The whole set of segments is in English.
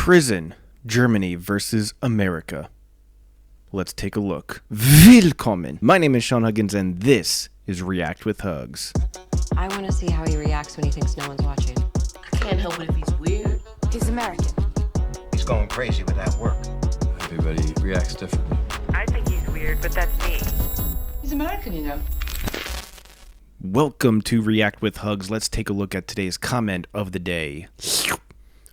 Prison, Germany versus America. Let's take a look. Willkommen! My name is Sean Huggins and this is React with Hugs. I want to see how he reacts when he thinks no one's watching. I can't help it if he's weird. He's American. He's going crazy with that work. Everybody reacts differently. I think he's weird, but that's me. He's American, you know. Welcome to React with Hugs. Let's take a look at today's comment of the day.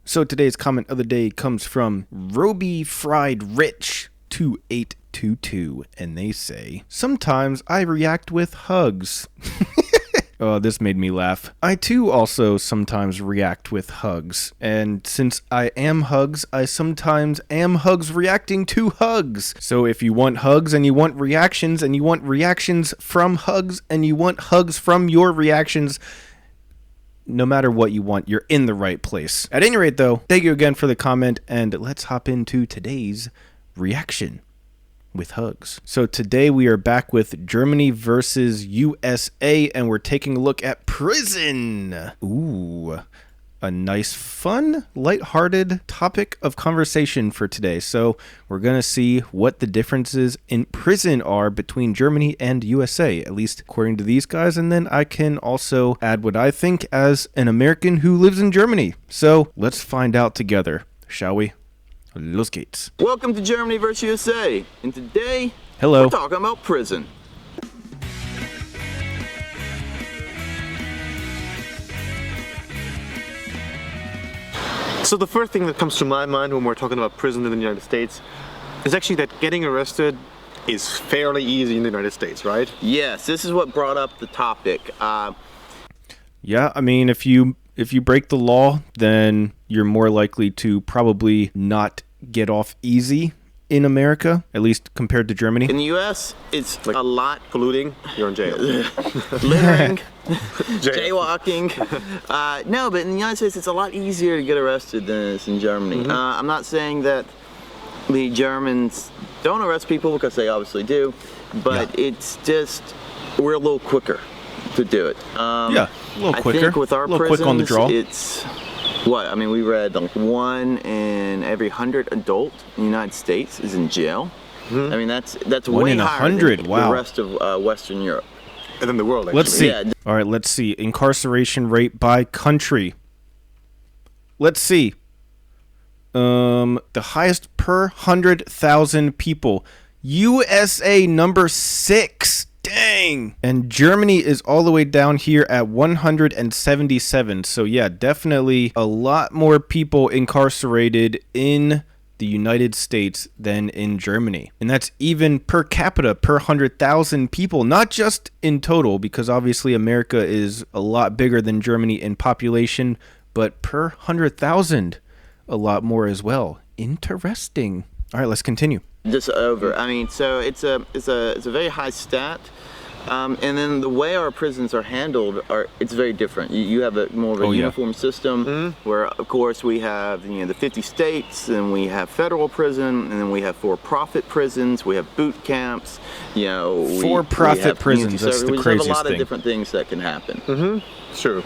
So today's comment of the day comes from Roby Fried Rich 2822, and they say, "Sometimes I react with hugs." Oh, this made me laugh. I too also sometimes react with hugs. And since I am hugs, I sometimes am hugs reacting to hugs. So if you want hugs and you want reactions and you want reactions from hugs and you want hugs from your reactions, no matter what you want, you're in the right place. At any rate though, thank you again for the comment and let's hop into today's reaction with Hugs. So today we are back with Germany versus USA and we're taking a look at Prison. Ooh, a nice, fun, lighthearted topic of conversation for today. So we're going to see what the differences in prison are between Germany and USA, at least according to these guys. And then I can also add what I think as an American who lives in Germany. So let's find out together, shall we? Los geht's. Welcome to Germany vs. USA, and today Hello. we're talking about prison. So the first thing that comes to my mind when we're talking about prison in the United States is actually that getting arrested is fairly easy in the United States, right? Yes, this is what brought up the topic. Yeah, I mean, if you break the law, then you're more likely to probably not get off easy in America, at least compared to Germany. In the U.S., it's like a lot Polluting, you're in jail. littering, jaywalking. No, but in the United States, it's a lot easier to get arrested than it is in Germany. I'm not saying that the Germans don't arrest people, because they obviously do, but it's just, we're a little quicker to do it. Yeah, a little quicker. I think with our a little prisons, quick on the draw. it's what? I mean, we read like 1 in every 100 adult in the United States is in jail. I mean, that's 1 way in higher 100. than Wow. the rest of Western Europe. And then the world, actually. Let's see. Yeah. All right, let's see. Incarceration rate by country. Let's see. The highest per 100,000 people. USA number 6. Dang. And Germany is all the way down here at 177. So yeah, definitely a lot more people incarcerated in the United States than in Germany. And that's even per capita, per 100,000 people, not just in total, because obviously America is a lot bigger than Germany in population, but per 100,000, a lot more as well. Interesting. All right, let's continue. Just over. I mean, so it's a very high stat, and then the way our prisons are handled it's very different. You have a more of a uniform system, where of course we have the 50 states, and we have federal prison, and then we have for-profit prisons, we have boot camps. For-profit prisons. That's the craziest thing. We have a lot of different things that can happen. Sure.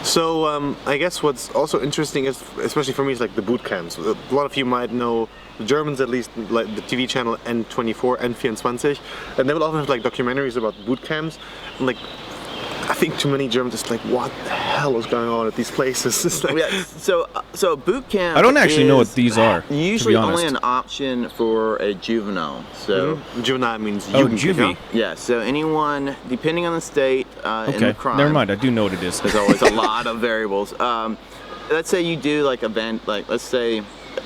So I guess what's also interesting is, especially for me, is like the boot camps. A lot of you might know, the Germans at least, like the TV channel N24, N24, and they will often have like documentaries about boot camps. And like, I think too many Germans just like, what the hell is going on at these places? It's like, Yeah, so boot camp. I don't actually know what these are. Usually to be honest. only an option for a juvenile. So. juvenile means juvie. Yeah, so anyone, depending on the state and the crime. Never mind. I do know what it is. There's always a lot of variables. Let's say you do like let's say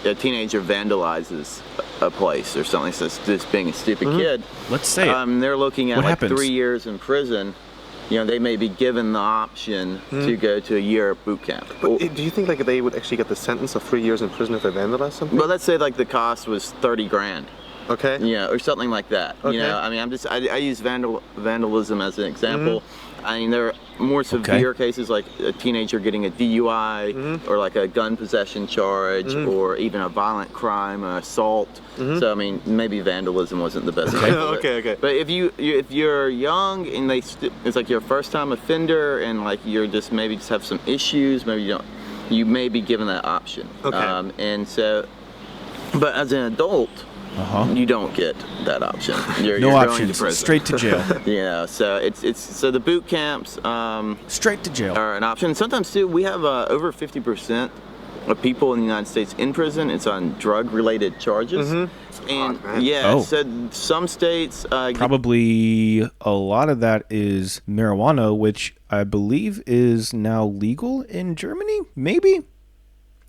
a teenager vandalizes a place or something, so it's just being a stupid kid. Let's say it. They're looking at What like happens? 3 years in prison. They may be given the option to go to a year of boot camp. But do you think like they would actually get the sentence of 3 years in prison if they vandalize something? But let's say like the cost was 30 grand. Okay. Or something like that. Okay. I mean, I use vandalism as an example. I mean, there are more severe cases like a teenager getting a DUI or like a gun possession charge or even a violent crime, assault. So I mean, maybe vandalism wasn't the best example. Okay. But if you're young and it's like your first time offender and like you're just maybe just have some issues, maybe you don't you may be given that option. Okay. And so, but as an adult, you don't get that option. You're No going options. to prison. Straight to jail. So so the boot camps Straight to jail. are an option. Sometimes too, we have over 50% of people in the United States in prison. It's on drug-related charges. And so some states Probably a lot of that is marijuana, which I believe is now legal in Germany, maybe?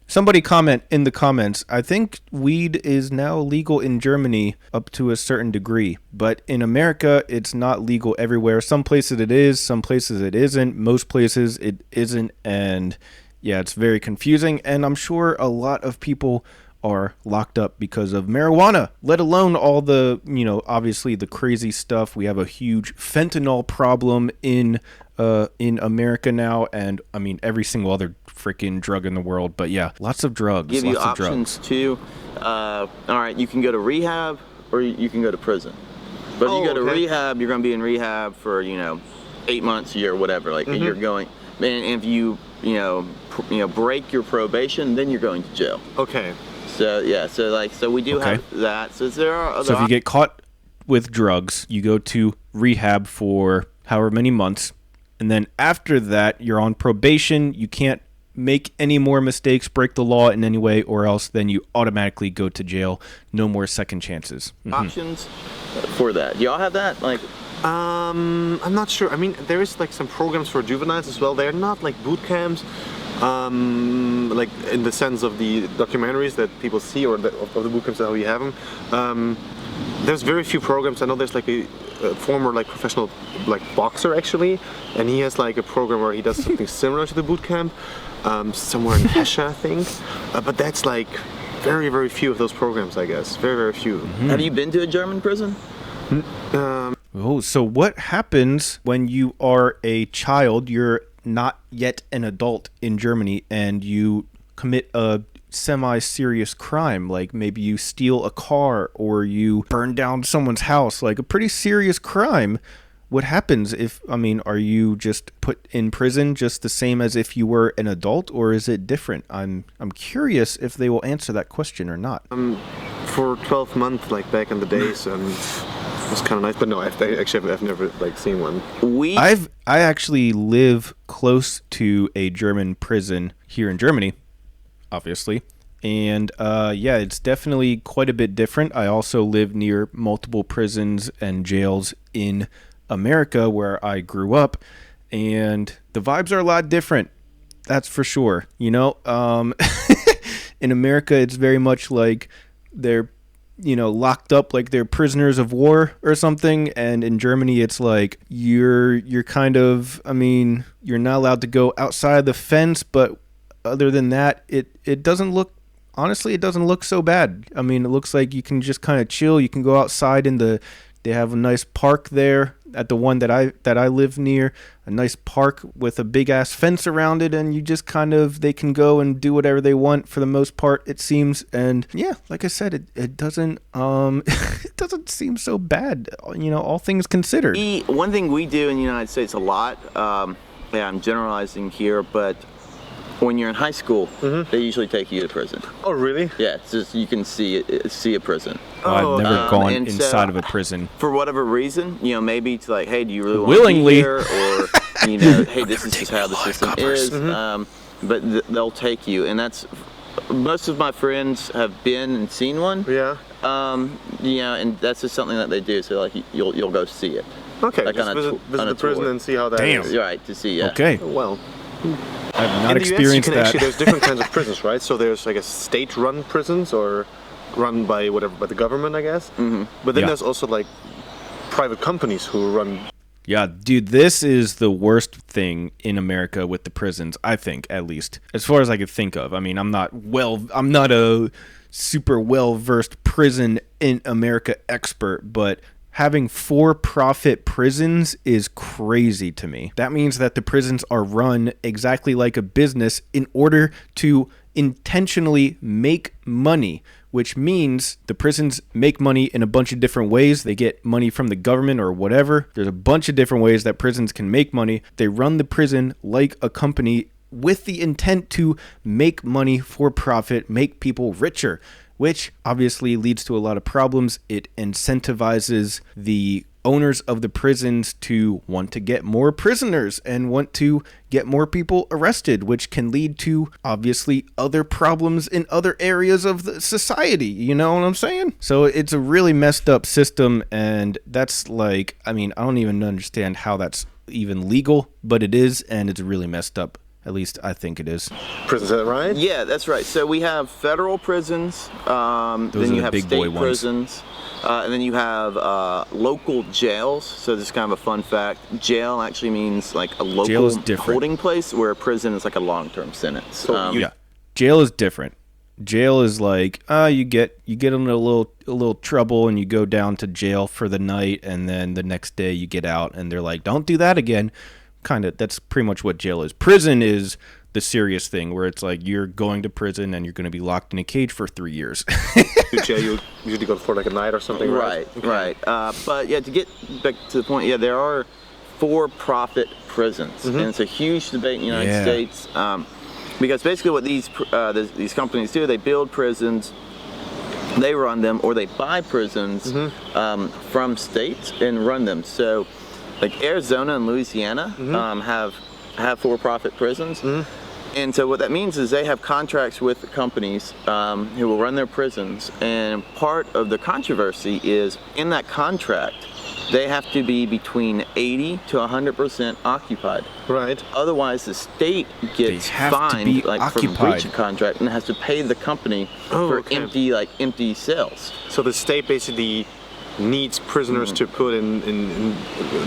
Somebody comment in the comments. I think weed is now legal in Germany up to a certain degree, but in America, it's not legal everywhere. Some places it is, some places it isn't. Most places it isn't, and yeah, it's very confusing, and I'm sure a lot of people are locked up because of marijuana, let alone all the, obviously the crazy stuff. We have a huge fentanyl problem in America now, and I mean every single other freaking drug in the world. But yeah, lots of drugs. give you lots of options drugs. too. All right, you can go to rehab or you can go to prison. But if you go to rehab, you're going to be in rehab for 8 months, a year, whatever. Like you're going, and if you break your probation, then you're going to jail. Okay. So we do have that. So there are other. So if you get caught with drugs, you go to rehab for however many months, and then after that, you're on probation. You can't make any more mistakes, break the law in any way, or else then you automatically go to jail. No more second chances. options for that. Do y'all have that? Like, I'm not sure. I mean, there is like some programs for juveniles as well. They're not like boot camps, like in the sense of the documentaries that people see, or of the boot camps that we have them. There's very few programs. I know there's like a former like professional like boxer actually, and he has like a program where he does something similar to the boot camp, somewhere in Hesse, I think. But that's like very, very few of those programs, I guess. Very, very few. have you been to a German prison? Oh, so what happens when you are a child, you're not yet an adult in Germany, and you commit a semi-serious crime, like maybe you steal a car or you burn down someone's house, like a pretty serious crime? What happens are you just put in prison just the same as if you were an adult, or is it different? I'm curious if they will answer that question or not. For 12 months, like back in the days, it was kind of nice, but no, I've never like seen one. I actually live close to a German prison here in Germany, obviously. And it's definitely quite a bit different. I also live near multiple prisons and jails in America where I grew up, and the vibes are a lot different. That's for sure. In America, it's very much like they're locked up like they're prisoners of war or something, and in Germany it's like you're kind of, you're not allowed to go outside the fence, but other than that, it doesn't look, honestly, it doesn't look so bad. It looks like you can just kind of chill. You can go outside they have a nice park there at the one that I live near, a nice park with a big ass fence around it, and you just they can go and do whatever they want for the most part, it seems. And yeah, like I said, it doesn't it doesn't seem so bad, all things considered. One thing we do in the United States a lot, I'm generalizing here, but when you're in high school, they usually take you to prison. Oh, really? Yeah, it's just you can see a prison. I've never gone and inside of a prison. For whatever reason, maybe it's like, hey, do you really want Willingly. to be here? Or, hey, this is just how the system is. But they'll take you, and that's, most of my friends have been and seen one. Yeah. And that's just something that they do. So like, you'll go see it. Okay. Like just visit the prison and see how that Damn. is. Right, to see. Yeah. Okay. Well. I've not In the US, experienced that. actually, there's different kinds of prisons, right? So there's, I guess, state-run prisons, or run by by the government, I guess. But then there's also like private companies who run. Yeah, dude, this is the worst thing in America with the prisons, I think, at least, as far as I could think of. I'm not a super well-versed prison in America expert, but having for-profit prisons is crazy to me. That means that the prisons are run exactly like a business in order to intentionally make money, which means the prisons make money in a bunch of different ways. They get money from the government or whatever. There's a bunch of different ways that prisons can make money. They run the prison like a company with the intent to make money for profit, make people richer, which obviously leads to a lot of problems. It incentivizes the owners of the prisons to want to get more prisoners and want to get more people arrested, which can lead to obviously other problems in other areas of the society. You know what I'm saying? So it's a really messed up system, and that's like, I mean, I don't even understand how that's even legal, but it is, and it's really messed up. At least I think it is. Prisons, is that right? Yeah, that's right. So we have federal prisons, Those then are you the have big boy state ones. prisons, and then you have local jails. So this is kind of a fun fact. Jail actually means like a Jail is local different. holding place, where a prison is like a long-term sentence. Yeah, jail is different. Jail is like you get in a little trouble and you go down to jail for the night, and then the next day you get out and they're like, don't do that again. Kind of, that's pretty much what jail is. Prison is the serious thing, where it's like you're going to prison and you're going to be locked in a cage for 3 years. Jail, you usually go for like a night or something, right? Right. But yeah, to get back to the point, yeah, there are for-profit prisons, and it's a huge debate in the United States, because basically what these companies do, they build prisons, they run them, or they buy prisons from states and run them. So, like Arizona and Louisiana have for-profit prisons, and so what that means is they have contracts with companies who will run their prisons, and part of the controversy is in that contract they have to be between 80 to 100% occupied. Right. Otherwise, the state gets have to fined be like for occupied. breach of contract and has to pay the company for empty cells. So the state basically needs prisoners to put in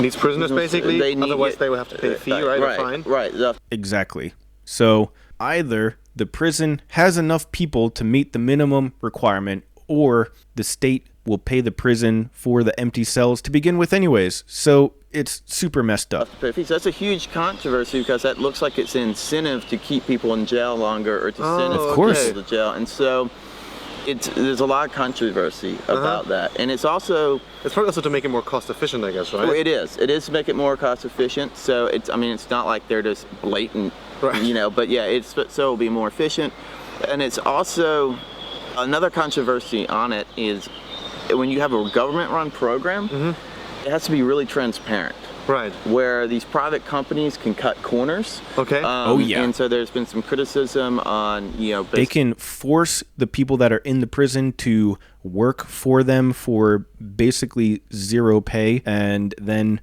needs prisoners basically. They need Otherwise, it. they will have to pay a fee, right? Or fine. Right. Exactly. So either the prison has enough people to meet the minimum requirement, or the state will pay the prison for the empty cells to begin with anyways. So it's super messed up. That's a huge controversy because that looks like it's an incentive to keep people in jail longer, or to send Of course. people to jail. And so there's a lot of controversy about that. And it's probably also to make it more cost efficient, I guess, right? Well, it is to make it more cost efficient. So it's not like they're just blatant, Right. but yeah, so it'll be more efficient. And it's also, another controversy on it is when you have a government-run program, it has to be really transparent. Right. Where these private companies can cut corners. Okay. And so there's been some criticism on, They can force the people that are in the prison to work for them for basically zero pay, and then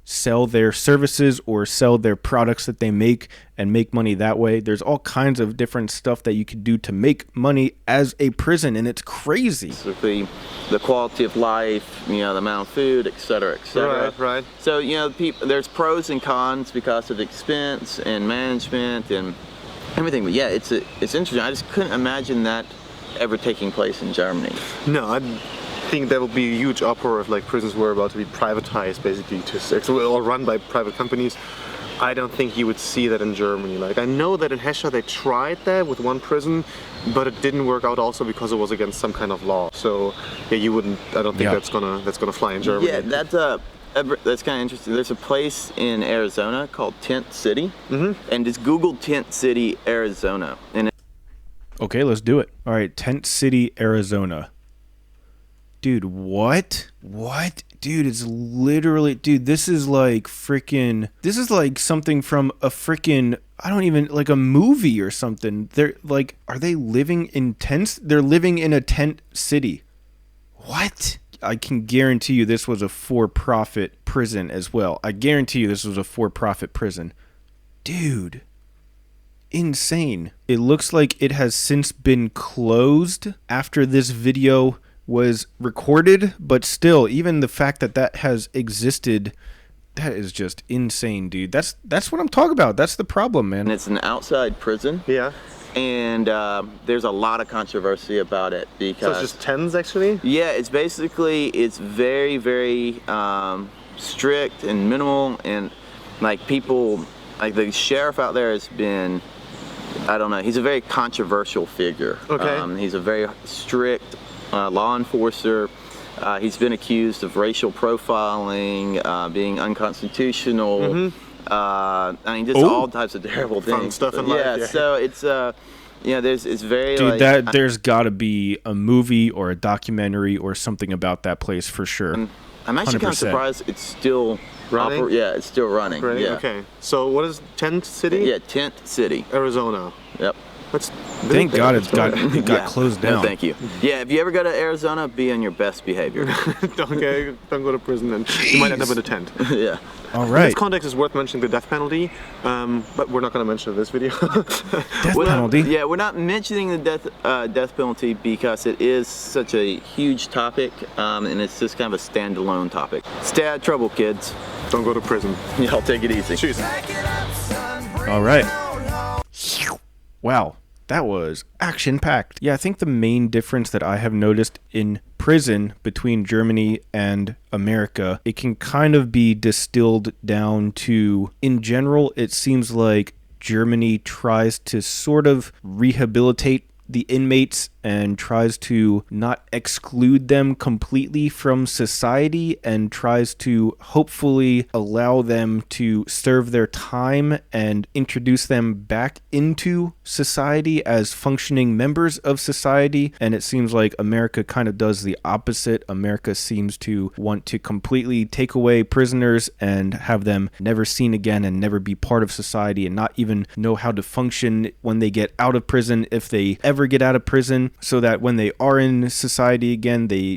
sell their services or sell their products that they make and make money that way. There's all kinds of different stuff that you could do to make money as a prison, and it's crazy. The quality of life, the amount of food, et cetera, et cetera. Right. So, there's pros and cons because of expense and management and everything. But yeah, it's interesting. I just couldn't imagine that ever taking place in Germany. No, I think there will be a huge uproar if like prisons were about to be privatized, basically, or run by private companies. I don't think you would see that in Germany. Like, I know that in Hesha they tried that with one prison, but it didn't work out also because it was against some kind of law. So yeah, I don't think that's gonna fly in Germany. Yeah, that's kind of interesting. There's a place in Arizona called Tent City, and just Google Tent City, Arizona, and Okay, let's do it. All right, Tent City, Arizona. Dude, what? Dude, it's literally... Dude, this is like freaking... This is like something from a freaking... I don't even... Like a movie or something. They're like... Are they living in tents? They're living in a tent city. What? I can guarantee you this was a for-profit prison as well. I guarantee you this was a for-profit prison. Dude. Insane. It looks like it has since been closed after this video was recorded, but still, even the fact that has existed, that is just insane, dude. That's what I'm talking about. That's the problem, man. it's an outside prison. Yeah. And there's a lot of controversy about it because... So it's just tens, actually? Yeah, it's very, very strict and minimal, and like people, like the sheriff out there has been, I don't know, he's a very controversial figure. Okay. He's a very strict law enforcer. He's been accused of racial profiling, being unconstitutional, I mean, just Ooh. all types of terrible Fun things. stuff in yeah, life, yeah. so it's it's very Dude, like, there's got to be a movie or a documentary or something about that place for sure. I'm actually kind of 100%. surprised it's still Running? yeah, it's still running. Right? Yeah. Okay. So what is Tent City? Yeah, Tent City. Arizona. Yep. Let's Thank God it got Yeah. closed No, down. thank you. Yeah, if you ever go to Arizona, be on your best behavior. don't go to prison, and you might end up in a tent. yeah. All In right. this context, it's worth mentioning the death penalty, but we're not going to mention it in this video. Death We're not- penalty. yeah, we're not mentioning the death penalty because it is such a huge topic, and it's just kind of a standalone topic. Stay out of trouble, kids. Don't go to prison. Y'all take it easy. Cheers. All right. Wow, that was action-packed. Yeah, I think the main difference that I have noticed in prison between Germany and America, it can kind of be distilled down to, in general, it seems like Germany tries to sort of rehabilitate the inmates and tries to not exclude them completely from society and tries to hopefully allow them to serve their time and introduce them back into society as functioning members of society. And it seems like America kind of does the opposite. America seems to want to completely take away prisoners and have them never seen again and never be part of society and not even know how to function when they get out of prison, if they ever get out of prison, so that when they are in society again, they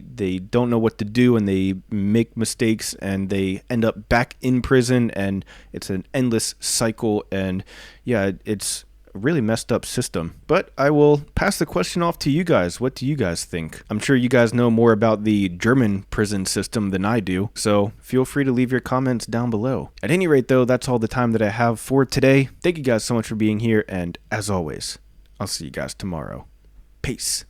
don't know what to do and they make mistakes and they end up back in prison, and it's an endless cycle. And yeah, it's a really messed up system. But I will pass the question off to you guys. What do you guys think? I'm sure you guys know more about the German prison system than I do, so feel free to leave your comments down below. At any rate though, that's all the time that I have for today. Thank you guys so much for being here, and as always, I'll see you guys tomorrow. Peace.